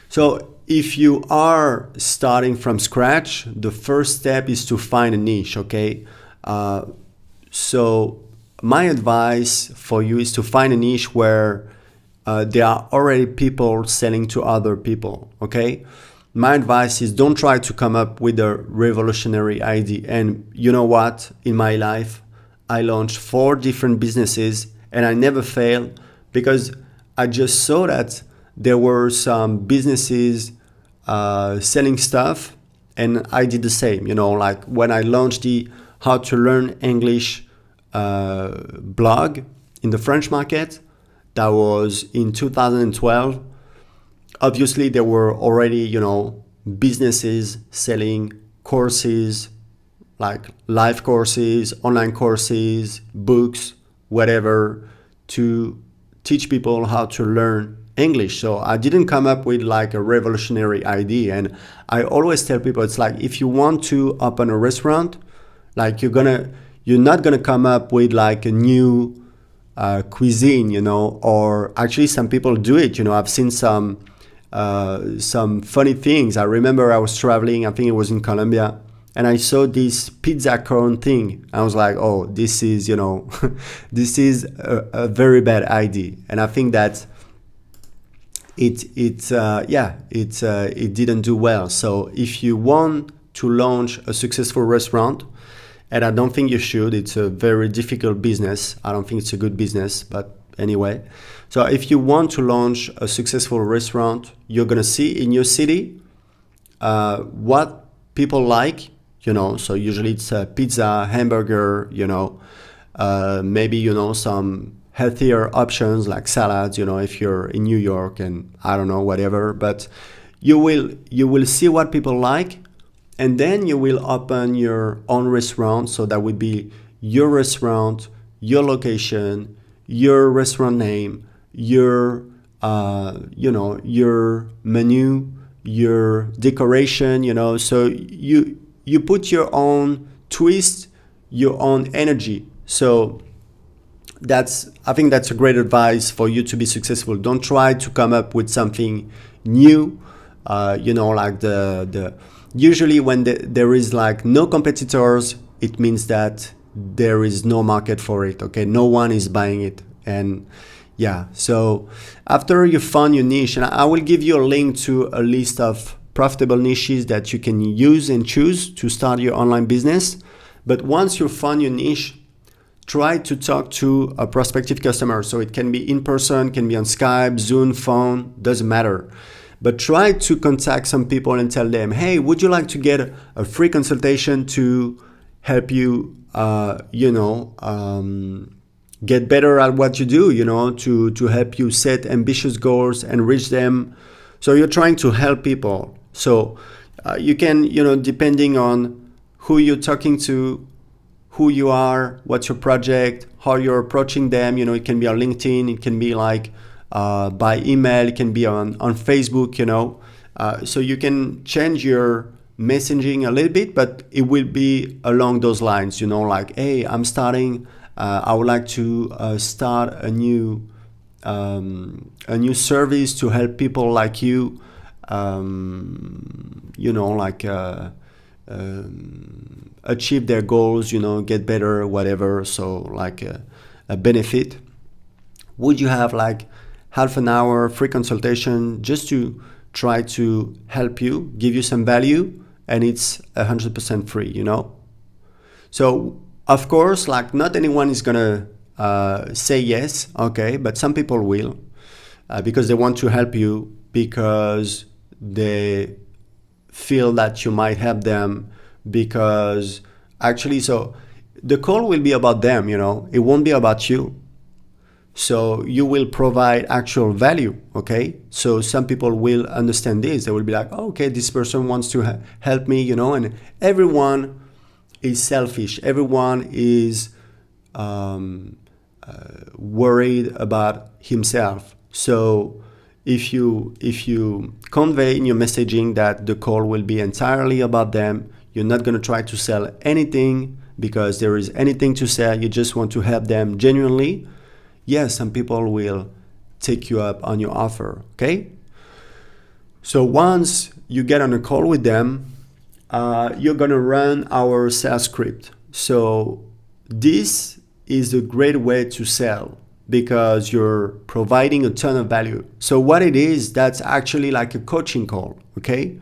So if you are starting from scratch, the first step is to find a niche, okay? So my advice for you is to find a niche where there are already people selling to other people, okay? My advice is don't try to come up with a revolutionary idea. And you know what? In my life, I launched 4 different businesses and I never failed because I just saw that there were some businesses selling stuff and I did the same. Like when I launched the How to Learn English blog in the French market, that was in 2012. Obviously, there were already, businesses selling courses, like live courses, online courses, books, whatever, to teach people how to learn English. So I didn't come up with like a revolutionary idea. And I always tell people, it's like if you want to open a restaurant, like you're not gonna come up with like a new cuisine, or actually some people do it. I've seen some funny things. I remember I was traveling, I think it was in Colombia, and I saw this pizza cone thing. I was like, oh, this is, this is a very bad idea. And I think that it didn't do well. So if you want to launch a successful restaurant, and I don't think you should, it's a very difficult business. I don't think it's a good business, but anyway. So if you want to launch a successful restaurant, you're going to see in your city what people like, so usually it's a pizza, hamburger, maybe, some healthier options like salads, if you're in New York and I don't know, whatever, but you will see what people like, and then you will open your own restaurant. So that would be your restaurant, your location, your restaurant name, your your menu, your decoration, so you put your own twist, your own energy. So I think that's a great advice for you to be successful. Don't try to come up with something new, like the usually when there is like no competitors, it means that there is no market for it, okay? No one is buying it. And yeah, so after you found your niche, and I will give you a link to a list of profitable niches that you can use and choose to start your online business. But once you found your niche, try to talk to a prospective customer. So it can be in person, can be on Skype, Zoom, phone, doesn't matter. But try to contact some people and tell them, hey, would you like to get a free consultation to help you, get better at what you do, to help you set ambitious goals and reach them. So you're trying to help people. So you can, depending on who you're talking to, who you are, what's your project, how you're approaching them, it can be on LinkedIn, it can be like by email, it can be on Facebook, so you can change your messaging a little bit, but it will be along those lines, like, hey, I'm starting, I would like to start a new service to help people like you, achieve their goals, get better, whatever. So like a benefit. Would you have like half an hour free consultation just to try to help you, give you some value, and it's 100% free, So of course, like not anyone is gonna say yes, okay, but some people will because they want to help you, because they feel that you might help them, because actually, so the call will be about them, it won't be about you. So you will provide actual value, okay? So some people will understand this. They will be like, oh, okay, this person wants to help me, and everyone is selfish. Everyone is worried about himself. So if you convey in your messaging that the call will be entirely about them, you're not going to try to sell anything because there is anything to sell. You just want to help them genuinely. Yes, some people will take you up on your offer, okay? So once you get on a call with them, you're gonna run our sales script. So this is a great way to sell because you're providing a ton of value. So what it is, that's actually like a coaching call, okay?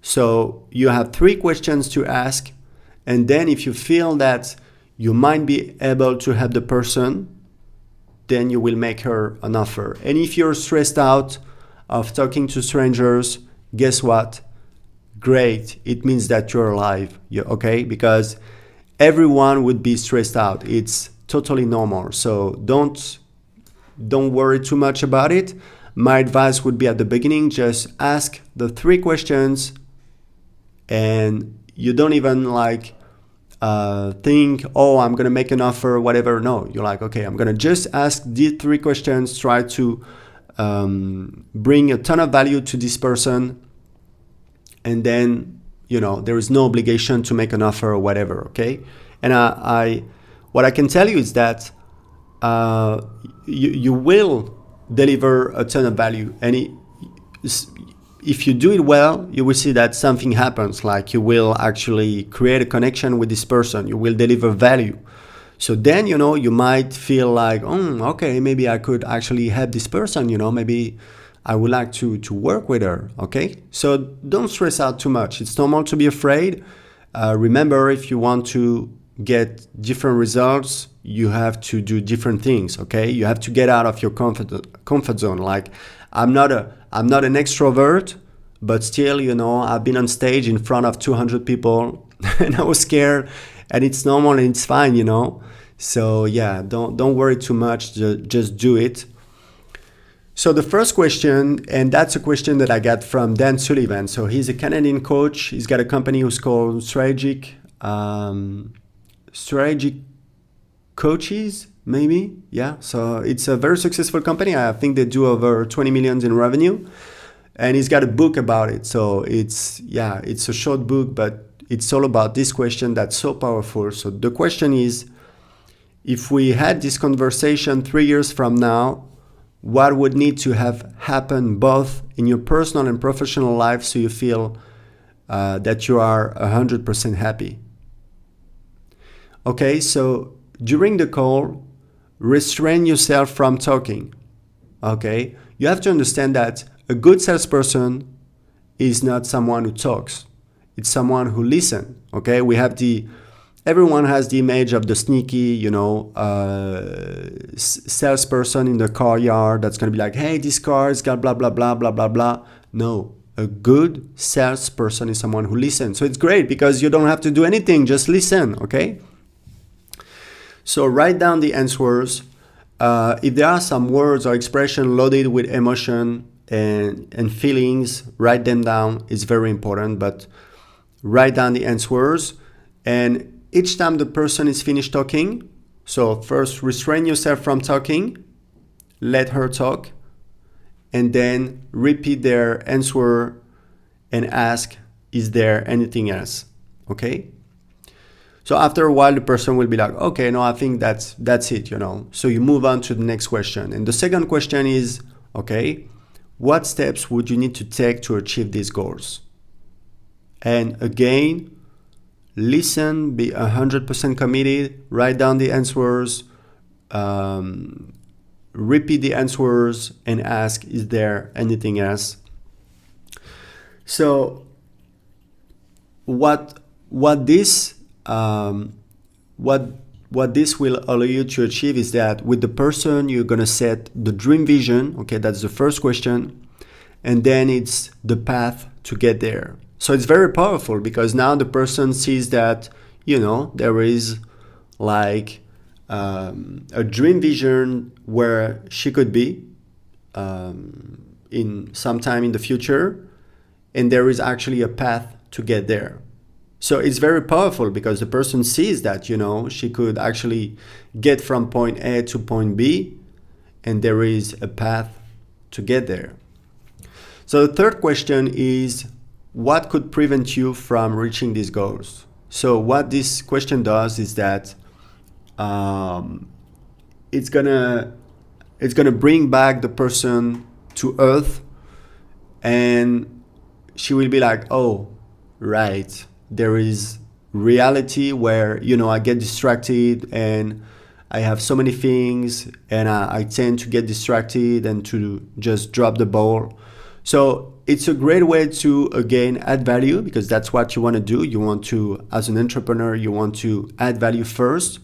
So you have 3 questions to ask, and then if you feel that you might be able to help the person, then you will make her an offer. And if you're stressed out of talking to strangers, guess what? Great. It means that you're alive, okay? Because everyone would be stressed out. It's totally normal. So don't worry too much about it. My advice would be at the beginning, just ask the 3 questions, and you don't even think, oh, I'm gonna make an offer, whatever. No, you're like, okay, I'm gonna just ask these 3 questions, try to bring a ton of value to this person, and then there is no obligation to make an offer or whatever, okay? And what I can tell you is that you will deliver a ton of value, and if you do it well, you will see that something happens, like you will actually create a connection with this person, you will deliver value. So then, you might feel like, okay, maybe I could actually help this person, maybe I would like to work with her, okay? So don't stress out too much. It's normal to be afraid. Remember, if you want to get different results, you have to do different things, okay? You have to get out of your comfort zone. Like, I'm not an extrovert, but still, I've been on stage in front of 200 people and I was scared, and it's normal and it's fine, So yeah, don't worry too much, just do it. So the first question, and that's a question that I got from Dan Sullivan. So he's a Canadian coach. He's got a company who's called Strategic Coaches, maybe. Yeah. So it's a very successful company. I think they do over 20 million in revenue. And he's got a book about it. So it's a short book, but it's all about this question that's so powerful. So the question is, if we had this conversation 3 years from now, what would need to have happened both in your personal and professional life so you feel that you are 100% happy? Okay, so during the call, restrain yourself from talking. Okay, you have to understand that a good salesperson is not someone who talks. It's someone who listens. Okay, everyone has the image of the sneaky, salesperson in the car yard that's going to be like, hey, this car's got blah, blah, blah, blah, blah, blah. No, a good salesperson is someone who listens. So it's great because you don't have to do anything, just listen, okay? So write down the answers. If there are some words or expression loaded with emotion and feelings, write them down. It's very important, but write down the answers. And each time the person is finished talking, so first restrain yourself from talking, let her talk, and then repeat their answer and ask, is there anything else? Okay? So after a while, the person will be like, okay, no, I think that's it, So you move on to the next question. And the second question is, okay, what steps would you need to take to achieve these goals? And again, listen, be 100% committed, write down the answers, repeat the answers, and ask, is there anything else? So what this will allow you to achieve is that with the person, you're going to set the dream vision. Okay, that's the first question. And then it's the path to get there. So it's very powerful because now the person sees that, there is like a dream vision where she could be in some time in the future. And there is actually a path to get there. So it's very powerful because the person sees that, she could actually get from point A to point B, and there is a path to get there. So the third question is, what could prevent you from reaching these goals? So what this question does is that it's gonna bring back the person to earth and she will be like, oh, right, there is reality where, I get distracted and I have so many things, and I tend to get distracted and to just drop the ball. So it's a great way to, again, add value, because that's what you want to do. You want to, as an entrepreneur, you want to add value first.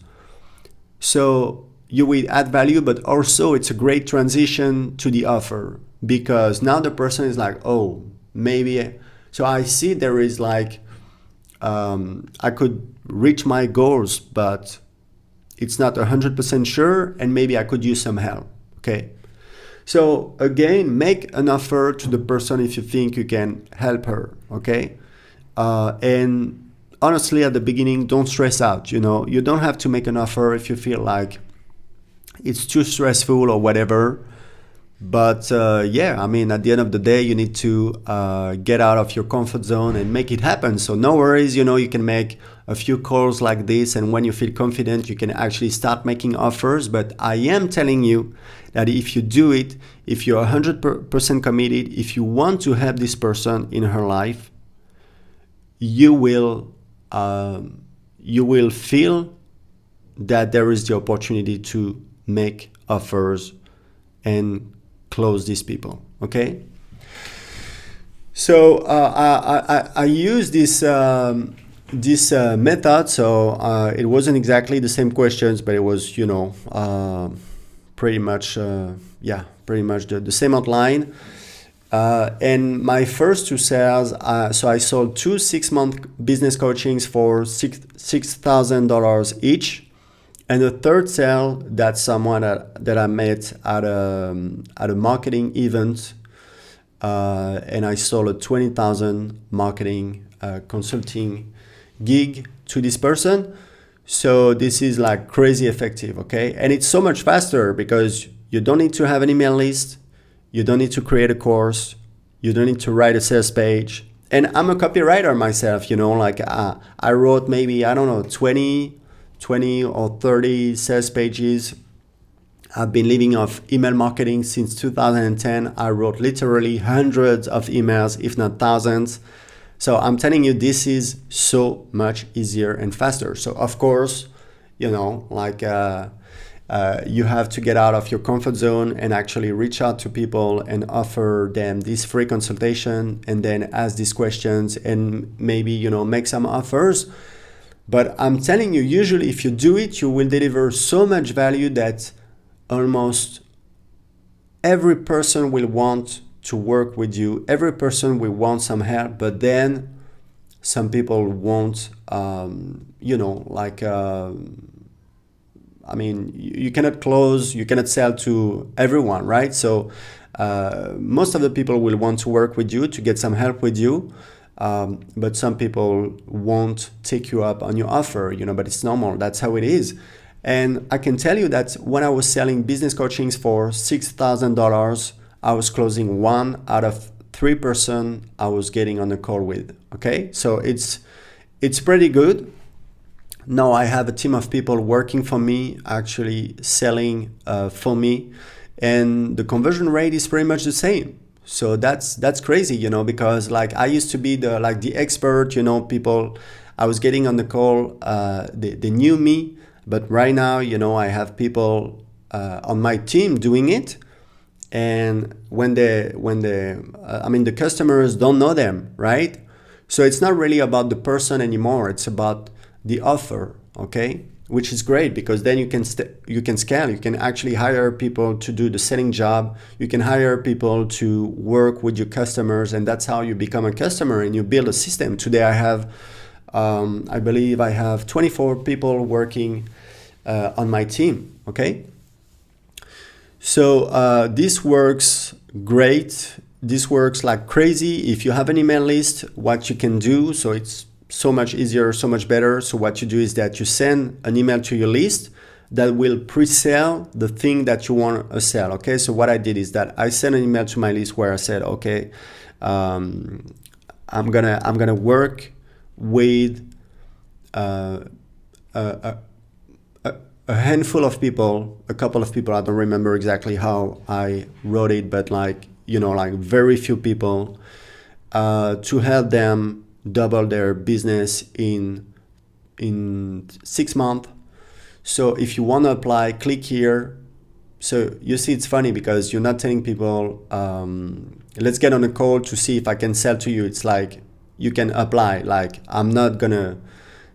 So you will add value, but also it's a great transition to the offer, because now the person is like, oh, maybe. So I see there is like, I could reach my goals, but it's not 100% sure, and maybe I could use some help. Okay. So again, make an offer to the person if you think you can help her. Okay. And honestly, at the beginning, don't stress out. You don't have to make an offer if you feel like it's too stressful or whatever. But yeah, I mean, at the end of the day, you need to get out of your comfort zone and make it happen. So no worries, you can make a few calls like this, and when you feel confident, you can actually start making offers. But I am telling you that if you do it, if you're 100% committed, if you want to help this person in her life, you will feel that there is the opportunity to make offers and close these people. Okay. So I use this method. So it wasn't exactly the same questions, but it was pretty much the same outline. And my first two sales, so I sold 2 6-month business coachings for $6,000 each. And the third sale, that's someone that I met at a marketing event, and I sold a $20,000 marketing consulting gig to this person. So this is like crazy effective, okay? And it's so much faster because you don't need to have an email list, you don't need to create a course, you don't need to write a sales page. And I'm a copywriter myself, like I wrote maybe, I don't know, 20 or 30 sales pages. I've been living off email marketing since 2010. I wrote literally hundreds of emails, if not thousands. So I'm telling you, this is so much easier and faster. So of course, you have to get out of your comfort zone and actually reach out to people and offer them this free consultation, and then ask these questions and maybe, make some offers. But I'm telling you, usually if you do it, you will deliver so much value that almost every person will want to work with you. Every person will want some help, but then some people won't, you cannot sell to everyone, right? So most of the people will want to work with you to get some help with you. But some people won't take you up on your offer, but it's normal. That's how it is. And I can tell you that when I was selling business coachings for $6,000, I was closing 1 out of 3 person I was getting on the call with. Okay. So it's pretty good. Now I have a team of people working for me, actually selling for me, and the conversion rate is pretty much the same. So that's crazy, because like I used to be the expert, people I was getting on the call, they knew me, but right now, I have people on my team doing it, and when the customers don't know them, right? So it's not really about the person anymore; it's about the offer, okay? Which is great, because then you can scale. You can actually hire people to do the selling job. You can hire people to work with your customers, and that's how you become a customer and you build a system. Today I have, I believe I have 24 people working on my team, okay? So this works great. This works like crazy. If you have an email list, what you can do, so it's so much easier, so much better. So what you do is that you send an email to your list that will pre-sell the thing that you want to sell. Okay. So what I did is that I sent an email to my list where I said, okay, I'm gonna work with a handful of people, a couple of people. I don't remember exactly how I wrote it, but like like very few people, to help them double their business in 6 months. So if you want to apply, click here. So you see, it's funny because you're not telling people, let's get on a call to see if I can sell to you. It's like you can apply. Like, I'm not gonna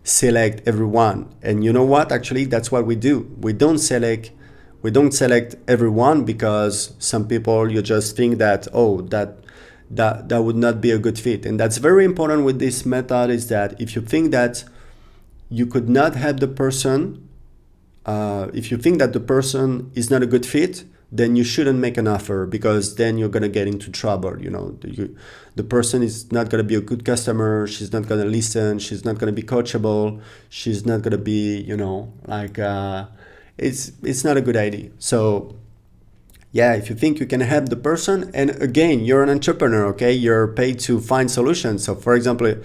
select everyone. And you know what? Actually, that's what we do. We don't select everyone, because some people, you just think that, oh, that would not be a good fit. And that's very important with this method, is that if you think that you could not help the person, if you think that the person is not a good fit, then you shouldn't make an offer, because then you're going to get into trouble. The person is not going to be a good customer. She's not going to listen. She's not going to be coachable. She's not going to be, it's not a good idea. So yeah, if you think you can help the person, and again, you're an entrepreneur, okay? You're paid to find solutions. So for example,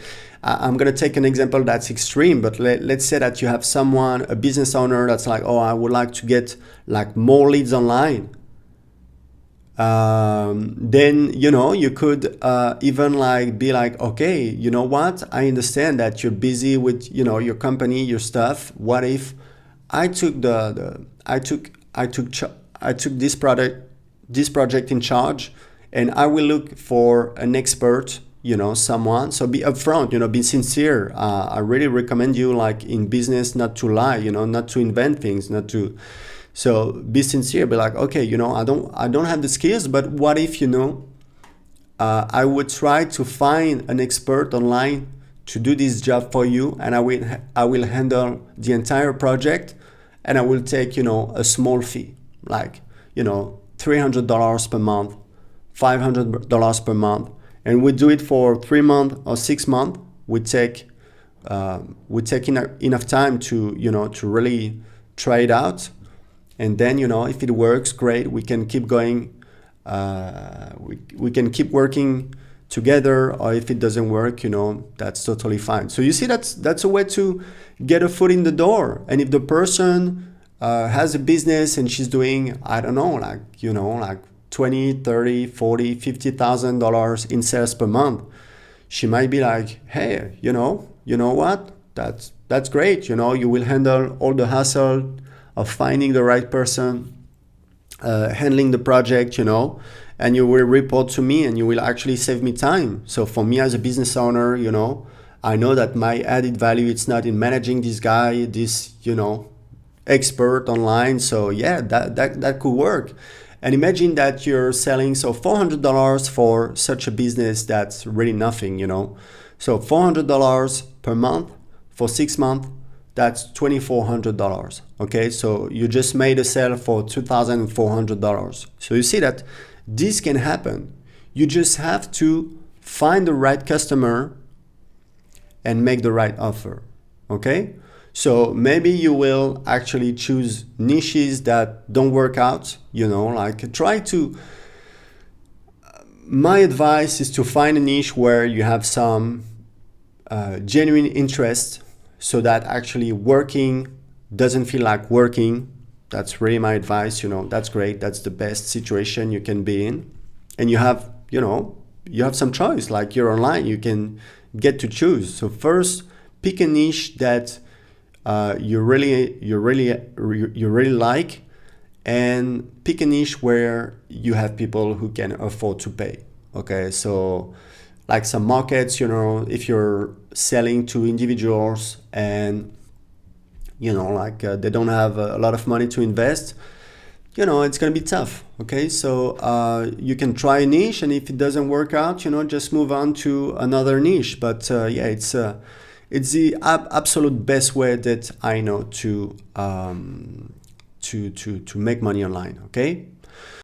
I'm going to take an example that's extreme, but let's say that you have someone, a business owner, that's like, oh, I would like to get like more leads online. Then, you could even like be like, okay, you know what? I understand that you're busy with, your company, your stuff. What if I took I took this project in charge, and I will look for an expert, someone. So be upfront, be sincere. I really recommend you, like in business, not to lie, not to invent things, so be sincere. Be like, okay, I don't have the skills, but what if, I would try to find an expert online to do this job for you, and I will handle the entire project, and I will take, a small fee, like, $300 per month, $500 per month, and we do it for 3 months or 6 months. We take enough time to really try it out, and then, if it works, great. We can keep going. We can keep working together, or if it doesn't work, that's totally fine. So you see, that's a way to get a foot in the door. And if the person has a business and she's doing, I don't know, like, like $20, $30, $40, $50,000 in sales per month, she might be like, hey, you know what? That's great. You will handle all the hassle of finding the right person, handling the project, and you will report to me, and you will actually save me time. So for me as a business owner, I know that my added value, it's not in managing this guy, this, expert online. So yeah, that could work. And imagine that you're selling $400 for such a business. That's really nothing, So $400 per month for 6 months, that's $2,400. Okay, so you just made a sale for $2,400. So you see that this can happen. You just have to find the right customer and make the right offer. Okay. So maybe you will actually choose niches that don't work out, like try to, my advice is to find a niche where you have some genuine interest, so that actually working doesn't feel like working. That's really my advice, that's great. That's the best situation you can be in. And you have, you have some choice, like you're online, you can get to choose. So first, pick a niche that you really like, and pick a niche where you have people who can afford to pay. Okay, so like some markets, if you're selling to individuals and they don't have a lot of money to invest, it's going to be tough. Okay, so you can try a niche, and if it doesn't work out, just move on to another niche. But yeah, it's the absolute best way that I know to make money online. Okay.